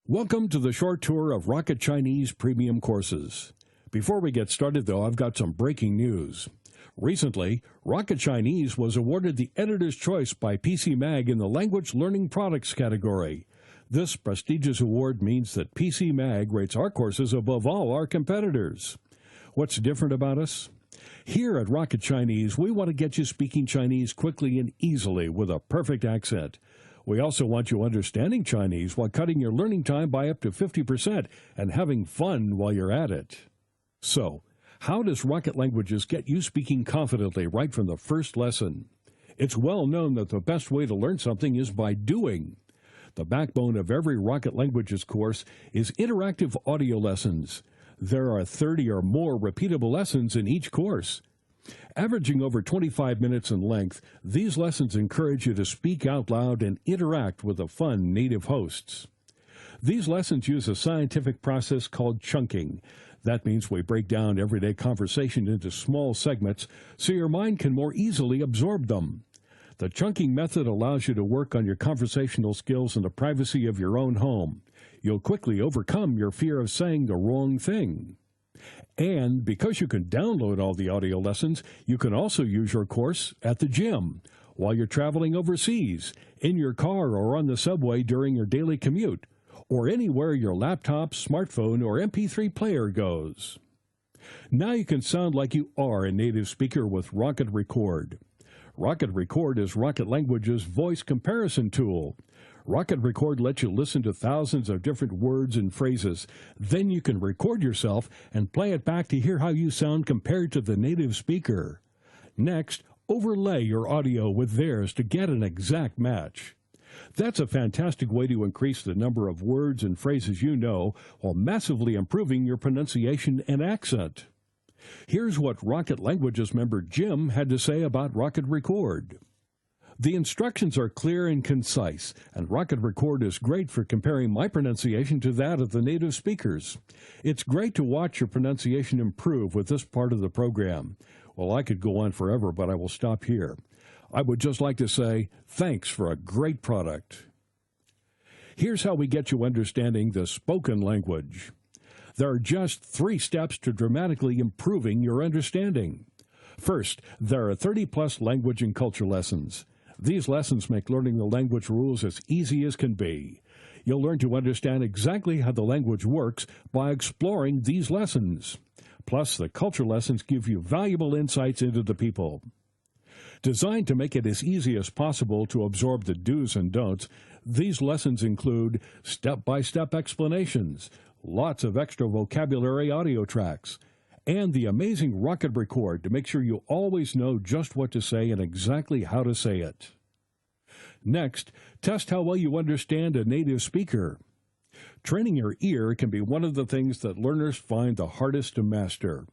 Welcome to the short tour of Rocket Chinese premium courses. Before we get started, though, I've got some breaking news. Recently, Rocket Chinese was awarded the Editor's Choice by PC Mag in the Language Learning Products category. This prestigious award means that PC Mag rates our courses above all our competitors. What's different about us? Here at Rocket Chinese, we want to get you speaking Chinese quickly and easily with a perfect accent. We also want you understanding Chinese while cutting your learning time by up to 50% and having fun while you're at it. So, how does Rocket Languages get you speaking confidently right from the first lesson? It's well known that the best way to learn something is by doing. The backbone of every Rocket Languages course is interactive audio lessons. There are 30 or more repeatable lessons in each course. Averaging over 25 minutes in length, these lessons encourage you to speak out loud and interact with the fun native hosts. These lessons use a scientific process called chunking. That means we break down everyday conversation into small segments so your mind can more easily absorb them. The chunking method allows you to work on your conversational skills in the privacy of your own home. You'll quickly overcome your fear of saying the wrong thing. And because you can download all the audio lessons, you can also use your course at the gym, while you're traveling overseas, in your car or on the subway during your daily commute, or anywhere your laptop, smartphone, or MP3 player goes. Now you can sound like you are a native speaker with Rocket Record. Rocket Record is Rocket Language's voice comparison tool. Rocket Record lets you listen to thousands of different words and phrases. Then you can record yourself and play it back to hear how you sound compared to the native speaker. Next, overlay your audio with theirs to get an exact match. That's a fantastic way to increase the number of words and phrases you know while massively improving your pronunciation and accent. Here's what Rocket Languages member Jim had to say about Rocket Record. The instructions are clear and concise, and Rocket Record is great for comparing my pronunciation to that of the native speakers. It's great to watch your pronunciation improve with this part of the program. Well, I could go on forever, but I will stop here. I would just like to say thanks for a great product. Here's how we get you understanding the spoken language. There are just 3 steps to dramatically improving your understanding. First, there are 30-plus language and culture lessons. These lessons make learning the language rules as easy as can be. You'll learn to understand exactly how the language works by exploring these lessons. Plus, the culture lessons give you valuable insights into the people. Designed to make it as easy as possible to absorb the do's and don'ts, these lessons include step-by-step explanations, lots of extra vocabulary audio tracks, and the amazing Rocket Record to make sure you always know just what to say and exactly how to say it. Next, test how well you understand a native speaker. Training your ear can be one of the things that learners find the hardest to master.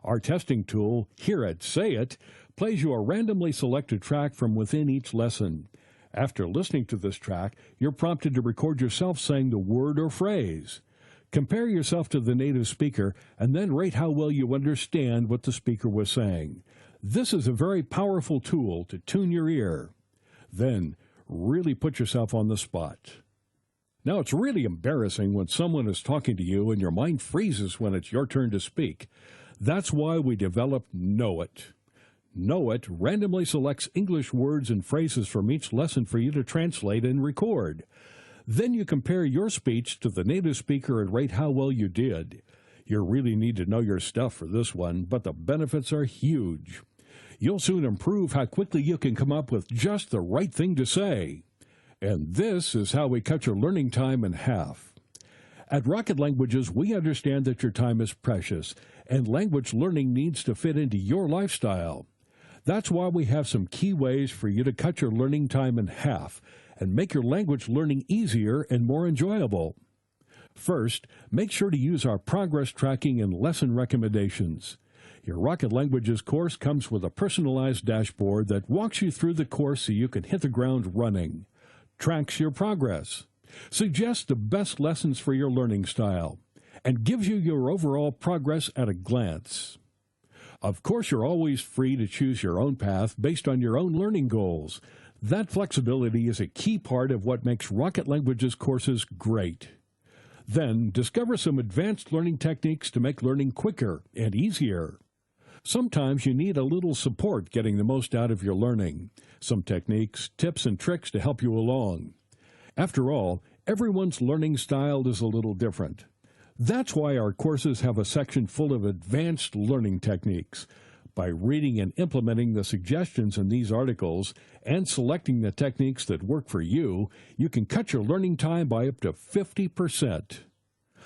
Our testing tool, Hear It, Say It, plays you a randomly selected track from within each lesson. After listening to this track, you're prompted to record yourself saying the word or phrase. Compare yourself to the native speaker and then rate how well you understand what the speaker was saying. This is a very powerful tool to tune your ear. Then, really put yourself on the spot. Now, it's really embarrassing when someone is talking to you and your mind freezes when it's your turn to speak. That's why we developed Know It. Know It randomly selects English words and phrases from each lesson for you to translate and record. Then you compare your speech to the native speaker and rate how well you did. You really need to know your stuff for this one, but the benefits are huge. You'll soon improve how quickly you can come up with just the right thing to say. And this is how we cut your learning time in half. At Rocket Languages, we understand that your time is precious, and language learning needs to fit into your lifestyle. That's why we have some key ways for you to cut your learning time in half and make your language learning easier and more enjoyable. First, make sure to use our progress tracking and lesson recommendations. Your Rocket Languages course comes with a personalized dashboard that walks you through the course so you can hit the ground running, tracks your progress, suggests the best lessons for your learning style, and gives you your overall progress at a glance. Of course, you're always free to choose your own path based on your own learning goals. That flexibility is a key part of what makes Rocket Languages courses great. Then discover some advanced learning techniques to make learning quicker and easier. Sometimes you need a little support getting the most out of your learning. Some techniques, tips, and tricks to help you along. After all, everyone's learning style is a little different. That's why our courses have a section full of advanced learning techniques. By reading and implementing the suggestions in these articles and selecting the techniques that work for you, you can cut your learning time by up to 50%.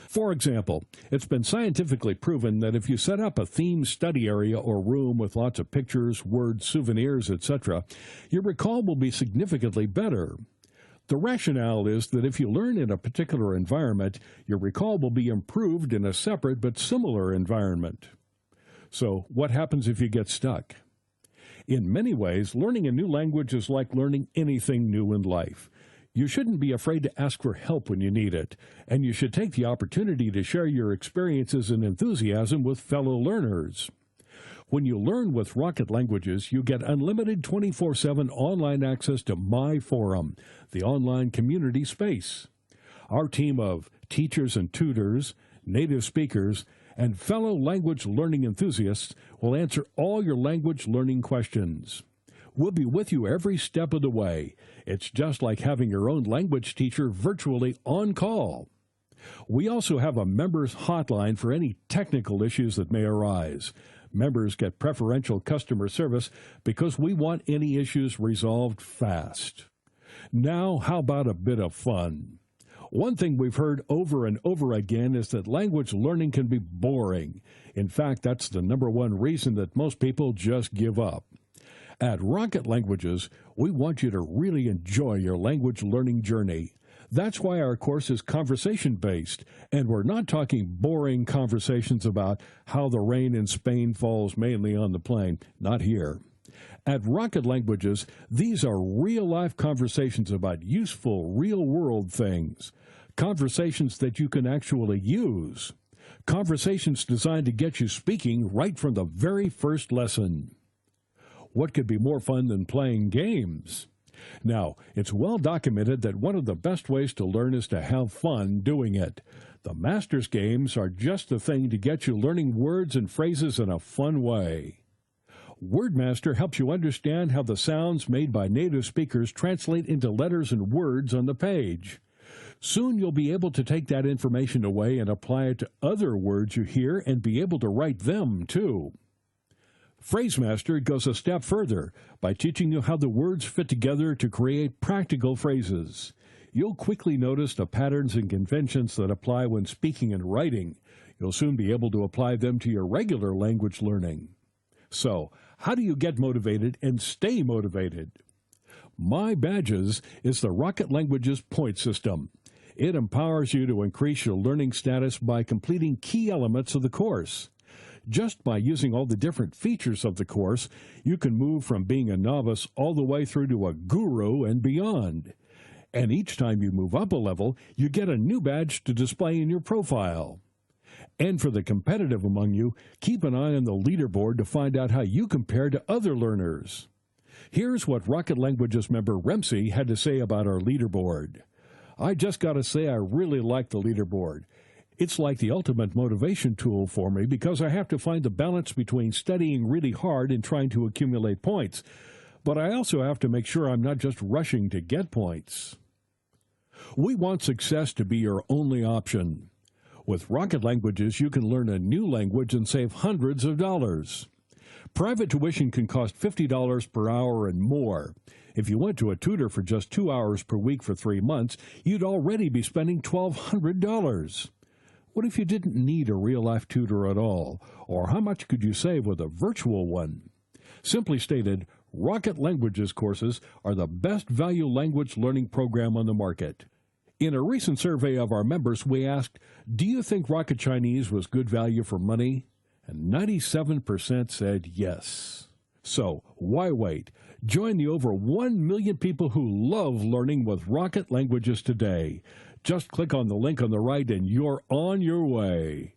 For example, it's been scientifically proven that if you set up a themed study area or room with lots of pictures, words, souvenirs, etc., your recall will be significantly better. The rationale is that if you learn in a particular environment, your recall will be improved in a separate but similar environment. So, what happens if you get stuck? In many ways, learning a new language is like learning anything new in life. You shouldn't be afraid to ask for help when you need it, and you should take the opportunity to share your experiences and enthusiasm with fellow learners. When you learn with Rocket Languages, you get unlimited 24/7 online access to My Forum, the online community space. Our team of teachers and tutors, native speakers, and fellow language learning enthusiasts will answer all your language learning questions. We'll be with you every step of the way. It's just like having your own language teacher virtually on call. We also have a members hotline for any technical issues that may arise. Members get preferential customer service because we want any issues resolved fast. Now, how about a bit of fun? One thing we've heard over and over again is that language learning can be boring. In fact, that's the number one reason that most people just give up. At Rocket Languages, we want you to really enjoy your language learning journey. That's why our course is conversation-based, and we're not talking boring conversations about how the rain in Spain falls mainly on the plain. Not here. At Rocket Languages, these are real-life conversations about useful, real-world things. Conversations that you can actually use. Conversations designed to get you speaking right from the very first lesson. What could be more fun than playing games? Now, it's well documented that one of the best ways to learn is to have fun doing it. The Masters games are just the thing to get you learning words and phrases in a fun way. WordMaster helps you understand how the sounds made by native speakers translate into letters and words on the page. Soon you'll be able to take that information away and apply it to other words you hear and be able to write them, too. PhraseMaster goes a step further by teaching you how the words fit together to create practical phrases. You'll quickly notice the patterns and conventions that apply when speaking and writing. You'll soon be able to apply them to your regular language learning. So, how do you get motivated and stay motivated? My Badges is the Rocket Languages point system. It empowers you to increase your learning status by completing key elements of the course. Just by using all the different features of the course, you can move from being a novice all the way through to a guru and beyond. And each time you move up a level, you get a new badge to display in your profile. And for the competitive among you, keep an eye on the leaderboard to find out how you compare to other learners. Here's what Rocket Languages member Remsi had to say about our leaderboard. I just got to say I really like the leaderboard. It's like the ultimate motivation tool for me because I have to find the balance between studying really hard and trying to accumulate points. But I also have to make sure I'm not just rushing to get points. We want success to be your only option. With Rocket Languages, you can learn a new language and save hundreds of dollars. Private tuition can cost $50 per hour and more. If you went to a tutor for just 2 hours per week for 3 months, you'd already be spending $1,200. What if you didn't need a real-life tutor at all? Or how much could you save with a virtual one? Simply stated, Rocket Languages courses are the best value language learning program on the market. In a recent survey of our members, we asked, do you think Rocket Chinese was good value for money? And 97% said yes. So, why wait? Join the over 1 million people who love learning with Rocket Languages today. Just click on the link on the right and you're on your way.